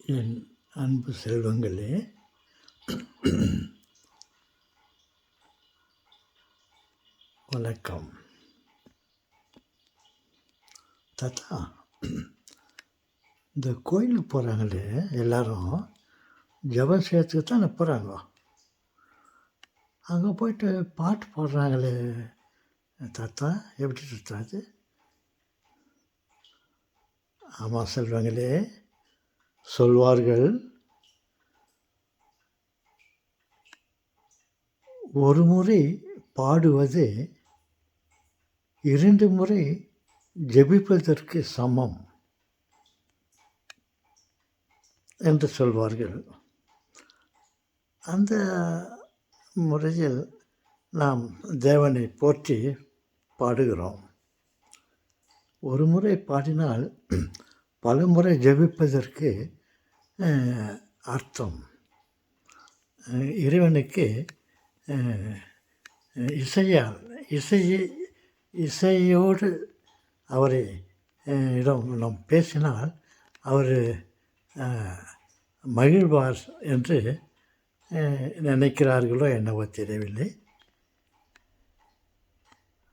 என் அன்பு செல்வங்களே, வணக்கம். தாத்தா, இந்த கோயிலுக்கு போகிறாங்களே எல்லாரும், ஜபம் செய்யறதுக்கு தானே போகிறாங்க. அங்கே போயிட்டு பாட்டு பாடுறாங்களே தாத்தா, எப்படி தாத்தா அது? ஆமாம் செல்வங்களே, சொல்வார்கள், ஒரு முறை பாடுவது 2 முறை ஜெபிப்பதற்கு சமம் என்று சொல்வார்கள். அந்த முறையில் நாம் தேவனை போற்றி பாடுகிறோம். ஒரு முறை பாடினால் பல முறை ஜெபிப்பதற்கு அர்த்தம். இறைவனுக்கு இசையோடு அவரை இடம் நாம் பேசினால் அவர் மகிழ்வார் என்று நினைக்கிறார்களோ என்னவோ தெரியவில்லை.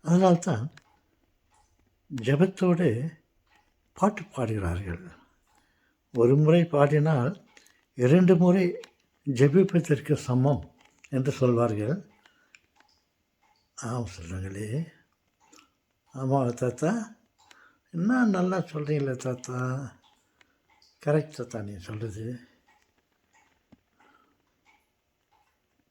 அதனால்தான் ஜெபத்தோடு பாட்டு பாடுகிறார்கள். ஒரு முறை பாடினால் 2 முறை ஜெபிப்பதற்கு சமம் என்று சொல்வார்கள். ஆமாம் சொல்லுங்களே. ஆமாம் தாத்தா, என்ன நல்லா சொல்கிறீங்களே தாத்தா. கரெக்ட் தாத்தா, நீ சொல்கிறது.